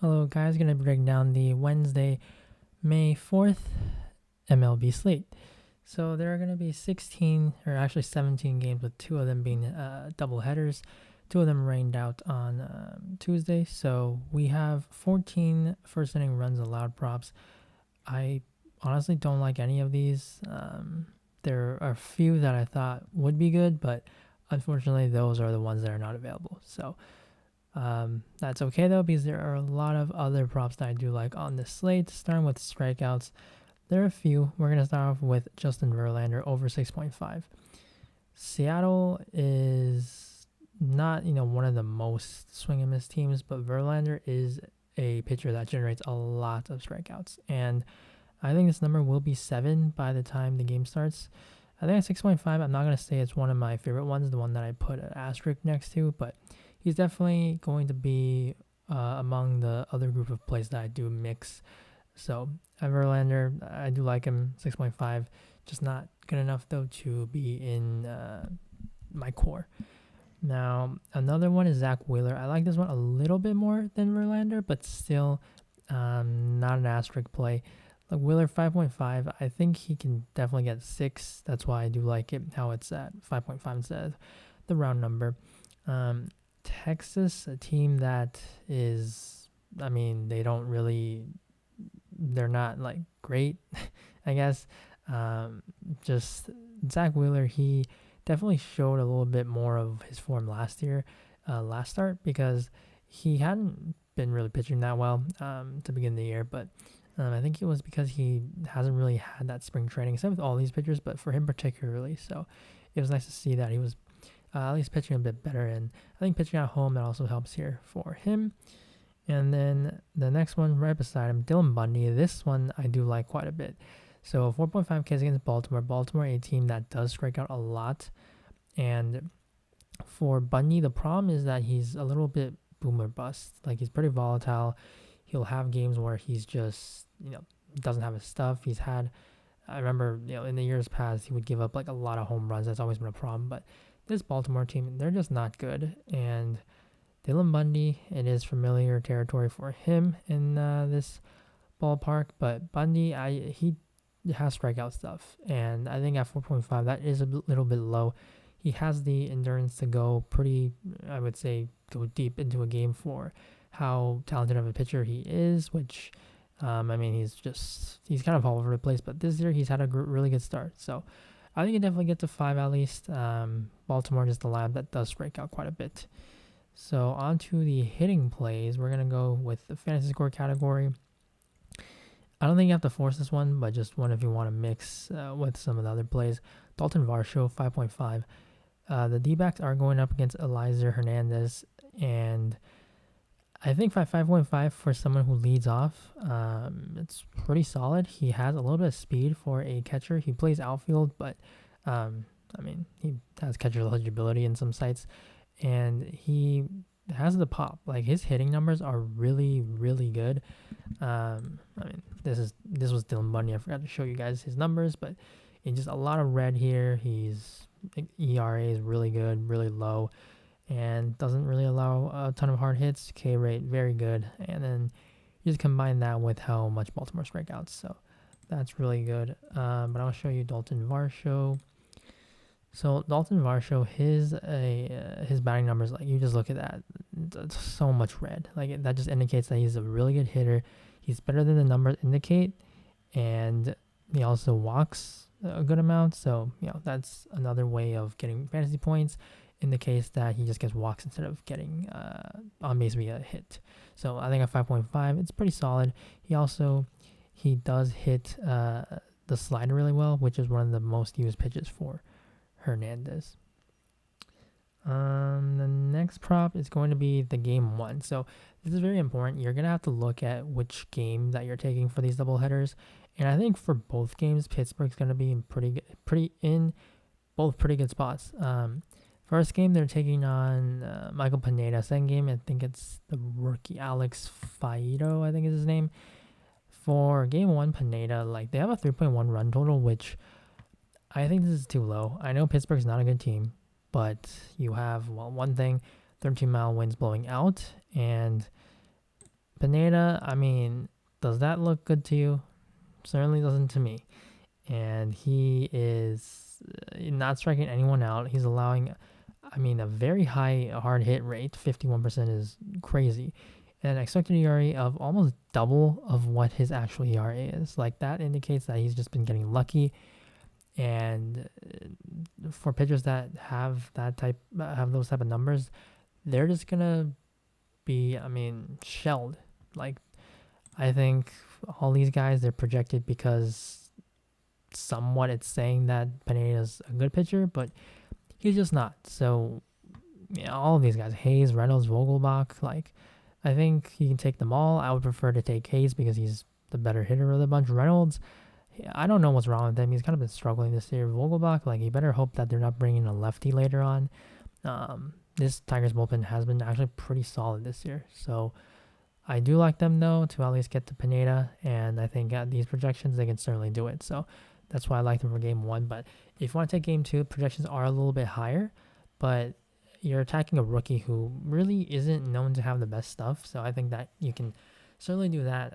Hello guys, gonna break down the Wednesday, May 4th MLB slate. So there are gonna be 16 or actually 17 games with two of them being double headers. Two of them rained out on Tuesday. So we have 14 first inning runs allowed props. I honestly don't like any of these. There are a few that I thought would be good, but unfortunately those are the ones that are not available. So that's okay though, because there are a lot of other props that I do like on this slate. Starting with strikeouts, there are a few. We're gonna start off with Justin Verlander over 6.5. Seattle is not one of the most swing and miss teams, but Verlander is a pitcher that generates a lot of strikeouts, and I think this number will be 7 by the time the game starts. I think at 6.5, I'm not gonna say it's one of my favorite ones, the one that I put an asterisk next to, but he's definitely going to be among the other group of plays that I do mix. So Verlander, I do like him, 6.5, just not good enough though to be in my core. Now another one is Zach Wheeler. I like this one a little bit more than Verlander, but still not an asterisk play. Like Wheeler 5.5, I think he can definitely get 6. That's why I do like it how it's at 5.5 instead of the round number. Texas, a team that is, they don't really, they're not like great, I guess. Just Zach Wheeler, he definitely showed a little bit more of his form last year, last start, because he hadn't been really pitching that well to begin the year, but I think it was because he hasn't really had that spring training, same with all these pitchers, but for him particularly. So it was nice to see that he was at least pitching a bit better, and I think pitching at home, that also helps here for him. And then the next one right beside him, Dylan Bundy. This one I do like quite a bit. So 4.5 Ks against Baltimore. Baltimore, a team that does strike out a lot. And for Bundy, the problem is that he's a little bit boom or bust. Like, he's pretty volatile. He'll have games where he's just, doesn't have his stuff. I remember, in the years past, he would give up like a lot of home runs. That's always been a problem. But this Baltimore team, they're just not good. And Dylan Bundy, it is familiar territory for him in this ballpark. But Bundy, he has strikeout stuff. And I think at 4.5, that is a little bit low. He has the endurance to go pretty, I would say, go deep into a game for how talented of a pitcher he is, which, he's kind of all over the place. But this year, he's had a really good start. So I think he definitely gets to 5 at least. Baltimore is the lab that does strike out quite a bit. So on to the hitting plays. We're going to go with the fantasy score category. I don't think you have to force this one, but just one if you want to mix with some of the other plays. Dalton Varsho, 5.5. The D-backs are going up against Eliezer Hernandez, and I think 5.5 for someone who leads off, it's pretty solid. He has a little bit of speed for a catcher. He plays outfield, but he has catcher eligibility in some sites, and he has the pop. Like, his hitting numbers are really, really good. This was Dylan Bundy. I forgot to show you guys his numbers, but it's just a lot of red here. He's ERA is really good, really low, and doesn't really allow a ton of hard hits. K rate very good, and then you just combine that with how much Baltimore strikeouts, so that's really good. But I'll show you Dalton Varsho. So Dalton Varsho, his batting numbers, like, you just look at that, it's so much red. Like, that just indicates that he's a really good hitter. He's better than the numbers indicate, and he also walks a good amount. So that's another way of getting fantasy points in the case that he just gets walks instead of getting on base via hit. So I think at 5.5, it's pretty solid. He does hit the slider really well, which is one of the most used pitches for Hernandez. The next prop is going to be the game one. So this is very important. You're going to have to look at which game that you're taking for these double headers. And I think for both games, Pittsburgh's going to be in pretty good spots. First game, they're taking on Michael Pineda. Second game, I think it's the rookie Alex Faedo, I think is his name. For game one, Pineda, they have a 3.1 run total, which I think this is too low. I know Pittsburgh's not a good team, but you have, one thing, 13-mile winds blowing out, and Pineda, I mean, does that look good to you? Certainly doesn't to me. And he is not striking anyone out. He's allowing, I mean, a very high hard hit rate. 51% is crazy. And expected ERA of almost double of what his actual ERA is. Like, that indicates that he's just been getting lucky. And for pitchers that have those type of numbers, they're just gonna be, I mean, shelled. Like, I think all these guys, they're projected because somewhat it's saying that Pineda's a good pitcher, but he's just not. So, yeah, all of these guys, Hayes, Reynolds, Vogelbach, like, I think you can take them all. I would prefer to take Hayes because he's the better hitter of the bunch. Reynolds, I don't know what's wrong with him. He's kind of been struggling this year. Vogelbach, like, you better hope that they're not bringing a lefty later on. This Tigers bullpen has been actually pretty solid this year. So I do like them, though, to at least get to Pineda. And I think at these projections, they can certainly do it. So that's why I like them for game one. But if you want to take game two, projections are a little bit higher. But you're attacking a rookie who really isn't known to have the best stuff. So I think that you can certainly do that.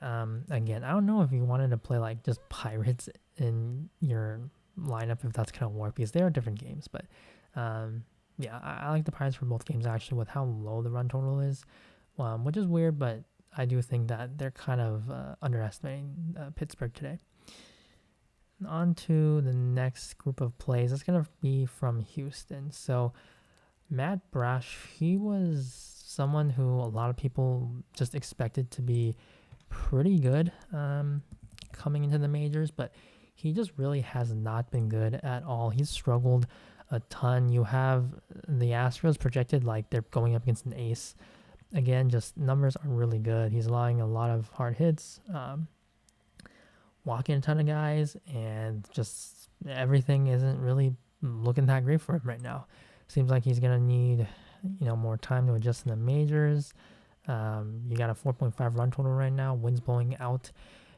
Again, I don't know if you wanted to play like just Pirates in your lineup, if that's going to work, because they are different games. But yeah, I like the Pirates for both games actually, with how low the run total is, which is weird, but I do think that they're kind of underestimating Pittsburgh today. On to the next group of plays. It's going to be from Houston. So Matt Brash, he was someone who a lot of people just expected to be pretty good coming into the majors, but he just really has not been good at all. He's struggled a ton. You have the Astros projected like they're going up against an ace. Again, just numbers aren't really good. He's allowing a lot of hard hits, walking a ton of guys, and just everything isn't really looking that great for him right now. Seems like he's going to need, more time to adjust in the majors. You got a 4.5 run total right now. Wind's blowing out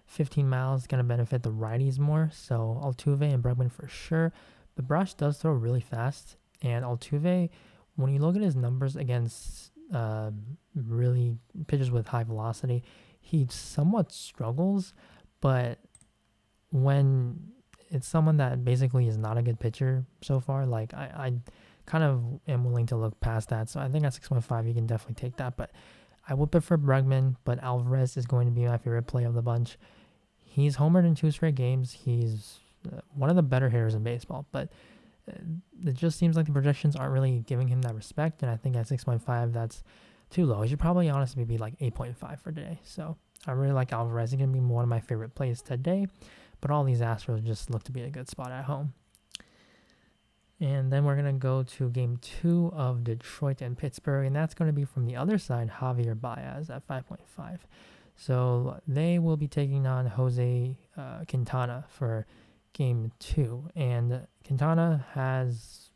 15 miles. Going to benefit the righties more. So Altuve and Bregman for sure. But Brash does throw really fast. And Altuve, when you look at his numbers against really pitchers with high velocity, he somewhat struggles. But when it's someone that basically is not a good pitcher so far, like I kind of am willing to look past that. So I think at 6.5, you can definitely take that. But I would prefer Bregman, but Alvarez is going to be my favorite play of the bunch. He's homered in 2 straight games. He's one of the better hitters in baseball, but it just seems like the projections aren't really giving him that respect. And I think at 6.5, that's too low. He should probably honestly be like 8.5 for today. So I really like Alvarez. He's going to be one of my favorite plays today. But all these Astros just look to be a good spot at home. And then we're going to go to game 2 of Detroit and Pittsburgh. And that's going to be from the other side, Javier Baez at 5.5. So they will be taking on Jose Quintana for game 2. And Quintana has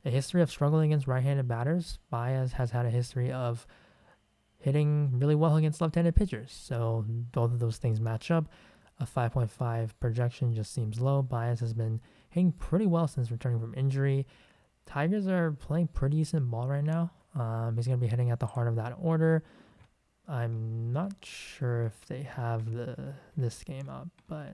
a history of struggling against right-handed batters. Baez has had a history of hitting really well against left-handed pitchers. So both of those things match up. A 5.5 projection just seems low. Baez has been hitting pretty well since returning from injury. Tigers are playing pretty decent ball right now. He's going to be hitting at the heart of that order. I'm not sure if they have this game up, but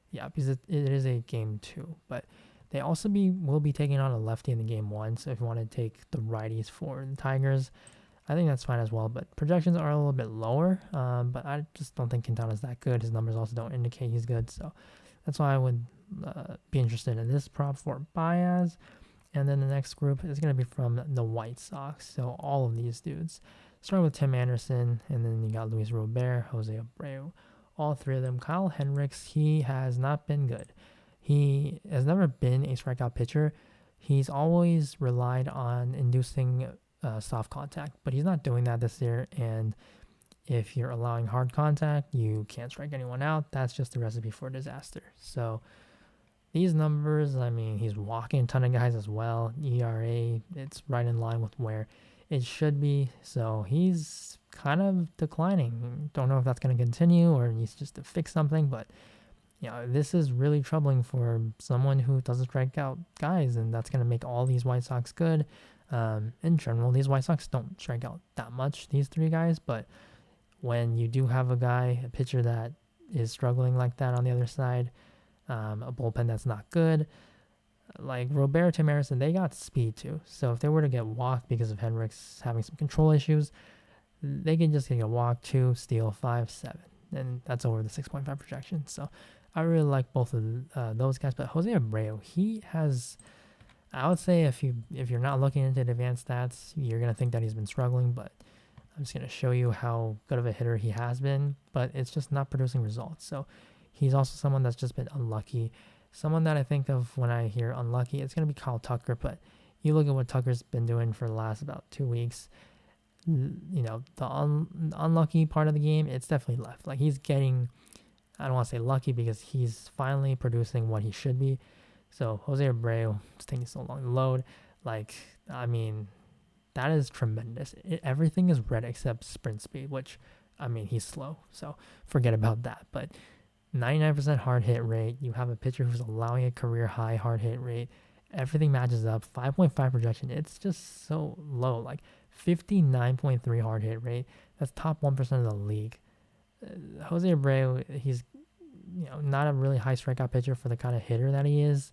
yeah, because it is a game 2. But they also will be taking on a lefty in the game 1. So if you want to take the righties for the Tigers, I think that's fine as well, but projections are a little bit lower, but I just don't think Quintana's that good. His numbers also don't indicate he's good, so that's why I would be interested in this prop for Baez. And then the next group is going to be from the White Sox, so all of these dudes. Starting with Tim Anderson, and then you got Luis Robert, Jose Abreu, all 3 of them. Kyle Hendricks, he has not been good. He has never been a strikeout pitcher. He's always relied on inducing soft contact, but he's not doing that this year. And if you're allowing hard contact, you can't strike anyone out. That's just a recipe for disaster. So these numbers, I mean, he's walking a ton of guys as well. ERA, it's right in line with where it should be. So he's kind of declining. Don't know if that's going to continue or needs just to fix something, but this is really troubling for someone who doesn't strike out guys, and that's going to make all these White Sox good. In general, these White Sox don't strike out that much, these 3 guys, but when you do have a pitcher that is struggling like that on the other side, a bullpen that's not good, like Roberto Emerson, they got speed too. So if they were to get walked because of Hendricks having some control issues, they can just get a walk, 2, steal, 5, 7. And that's over the 6.5 projection. So I really like both of those guys. But Jose Abreu, he has, I would say if you're not looking into advanced stats, you're going to think that he's been struggling. But I'm just going to show you how good of a hitter he has been. But it's just not producing results. So he's also someone that's just been unlucky. Someone that I think of when I hear unlucky, it's going to be Kyle Tucker. But you look at what Tucker's been doing for the last about 2 weeks. The unlucky part of the game, it's definitely left. Like he's getting, I don't want to say lucky because he's finally producing what he should be. So Jose Abreu, it's taking so long to load. Like, I mean, that is tremendous. Everything is red except sprint speed, which, I mean, he's slow. So forget about that. But 99% hard hit rate. You have a pitcher who's allowing a career high hard hit rate. Everything matches up. 5.5 projection. It's just so low. Like 59.3 hard hit rate. That's top 1% of the league. Jose Abreu, he's not a really high strikeout pitcher for the kind of hitter that he is.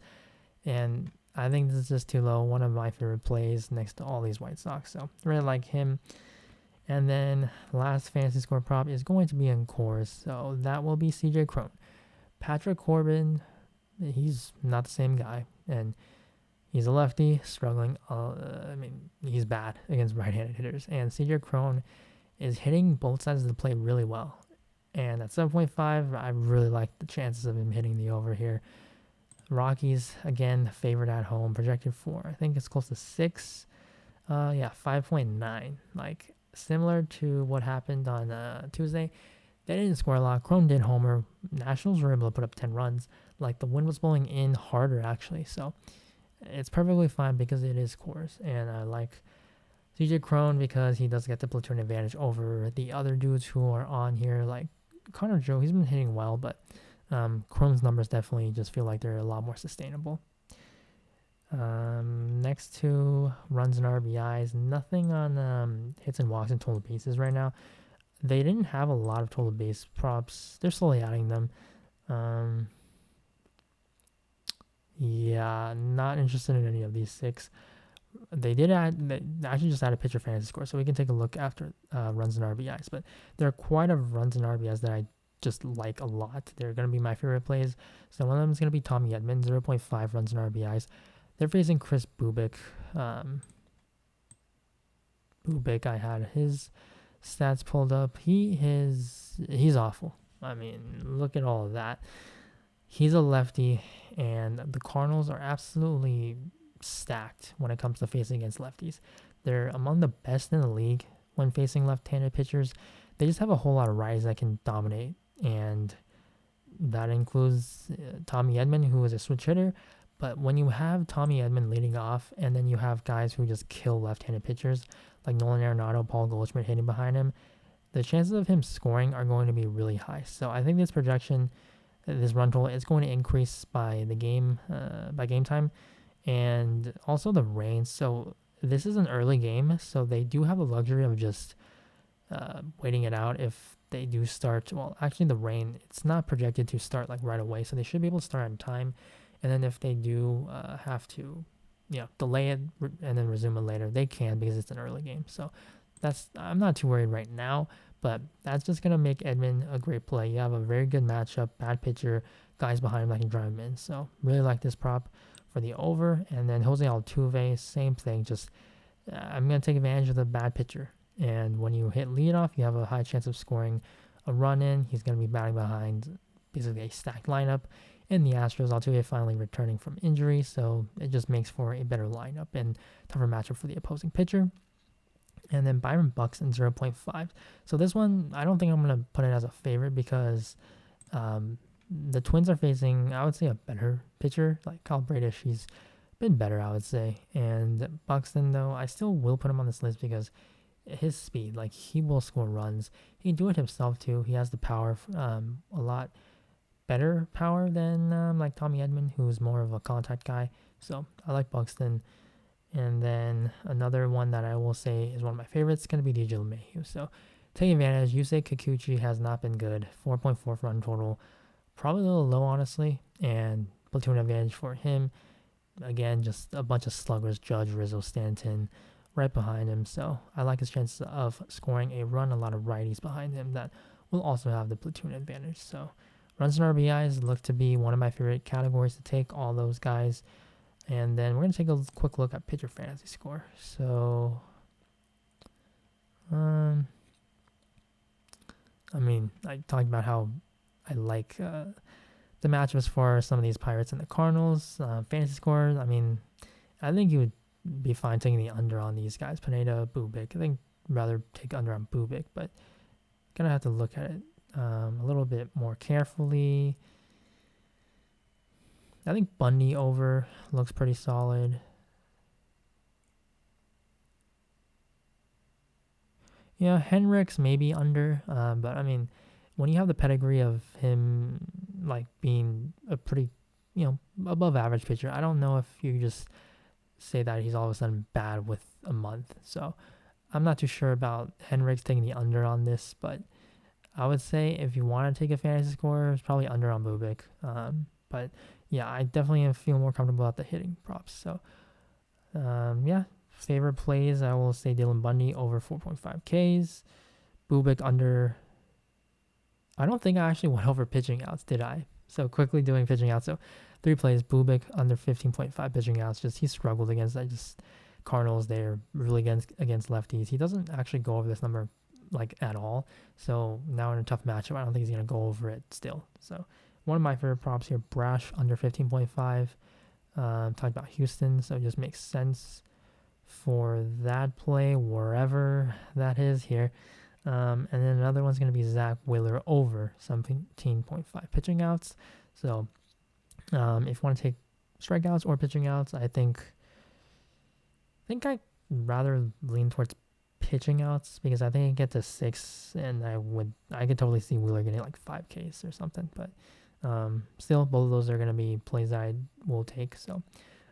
And I think this is just too low. One of my favorite plays next to all these White Sox. So I really like him. And then last fantasy score prop is going to be in Coors. So that will be CJ Cron. Patrick Corbin, he's not the same guy. And he's a lefty, struggling. He's bad against right-handed hitters. And CJ Cron is hitting both sides of the plate really well. And at 7.5, I really like the chances of him hitting the over here. Rockies, again, favorite at home, projected for, I think it's close to 6. 5.9. Like, similar to what happened on Tuesday. They didn't score a lot. Cron did homer. Nationals were able to put up 10 runs. Like, the wind was blowing in harder, actually. So, it's perfectly fine because it is Coors. And I like CJ Cron because he does get the platoon advantage over the other dudes who are on here. Like, Connor Joe, he's been hitting well, but Cron's numbers definitely just feel like they're a lot more sustainable. Next to runs and RBIs, nothing on hits and walks and total bases right now. They didn't have a lot of total base props. They're slowly adding them. Not interested in any of these 6. They actually just added pitcher fantasy score, so we can take a look after runs and RBIs. But there are quite a runs and RBIs that I just like a lot. They're going to be my favorite plays. So one of them is going to be Tommy Edman, 0.5 runs and RBIs. They're facing Chris Bubic. Bubic, I had his stats pulled up. He's awful. I mean, look at all of that. He's a lefty, and the Cardinals are absolutely stacked when it comes to facing against lefties. They're among the best in the league when facing left-handed pitchers. They just have a whole lot of righties that can dominate, and that includes Tommy Edman, who is a switch hitter. But when you have Tommy Edman leading off, and then you have guys who just kill left-handed pitchers, like Nolan Arenado, Paul Goldschmidt hitting behind him, the chances of him scoring are going to be really high. So I think this projection, this run total, is going to increase by game time. And also the rain. So this is an early game, so they do have the luxury of just waiting it out if they do start. Well, actually the rain, it's not projected to start like right away, so they should be able to start on time. And then if they do have to delay it and then resume it later, they can, because it's an early game. So I'm not too worried right now, but that's just going to make Edman a great play. You have a very good matchup, bad pitcher, guys behind him that can drive him in. So really like this prop for the over. And then Jose Altuve, same thing. Just I'm going to take advantage of the bad pitcher. And when you hit leadoff, you have a high chance of scoring a run in. He's going to be batting behind basically a stacked lineup. In the Astros, Altuve finally returning from injury, so it just makes for a better lineup and tougher matchup for the opposing pitcher. And then Byron Buxton, 0.5. So this one, I don't think I'm going to put it as a favorite because the Twins are facing, I would say, a better pitcher. Like Kyle Bradish, he's been better, I would say. And Buxton, though, I still will put him on this list because his speed, like he will score runs. He can do it himself, too. He has the power, a lot better power than like Tommy Edman, who's more of a contact guy. So I like Buxton. And then another one that I will say is one of my favorites is going to be DJ LeMahieu. So taking advantage. Yusei Kikuchi has not been good. 4.4 run total. Probably a little low, honestly. And platoon advantage for him. Again, just a bunch of sluggers. Judge, Rizzo, Stanton right behind him. So I like his chance of scoring a run. A lot of righties behind him that will also have the platoon advantage. So runs and RBIs look to be one of my favorite categories to take. All those guys. And then we're going to take a quick look at pitcher fantasy score. So, I mean, I talked about how I like the matchups for some of these Pirates and the Cardinals. Fantasy score, I mean, I think you would be fine taking the under on these guys. Pineda, Bubic. I think rather take under on Bubic, but going to have to look at it a little bit more carefully. I think Bundy over looks pretty solid. Yeah, Henricks maybe under, but I mean, when you have the pedigree of him like being a pretty, above average pitcher, I don't know if you just say that he's all of a sudden bad with a month. So I'm not too sure about Henricks taking the under on this, but I would say if you want to take a fantasy score, it's probably under on Bubic. But yeah, I definitely feel more comfortable about the hitting props. So yeah, favorite plays, I will say Dylan Bundy over 4.5 Ks. Bubic under. I don't think I actually went over pitching outs, did I? So quickly doing pitching outs. So 3 plays, Bubic under 15.5 pitching outs. Just he struggled against Cardinals. They're really against lefties. He doesn't actually go over this number like at all. So now in a tough matchup, I don't think he's gonna go over it still. So one of my favorite props here, Brash under 15.5. Talked about Houston, so it just makes sense for that play wherever that is here. And then another one's going to be Zach Wheeler over 17.5 pitching outs. So if you want to take strikeouts or pitching outs, I think I'd rather lean towards pitching outs because I think I get to 6 and I could totally see Wheeler getting like 5 Ks or something. But still, both of those are going to be plays that I will take. So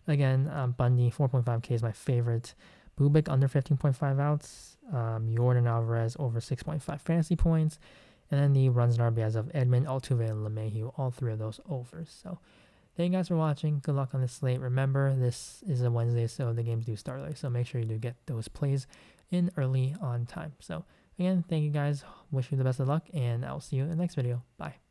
again, Bundy 4.5 K is my favorite. Bubic under 15.5 outs. Jordan Alvarez over 6.5 fantasy points. And then the runs and RBIs of Edmund, Altuve, and LeMahieu, all 3 of those overs. So thank you guys for watching. Good luck on this slate. Remember, this is a Wednesday, so the games do start early. So make sure you do get those plays in early on time. So again, thank you guys. Wish you the best of luck, and I'll see you in the next video. Bye.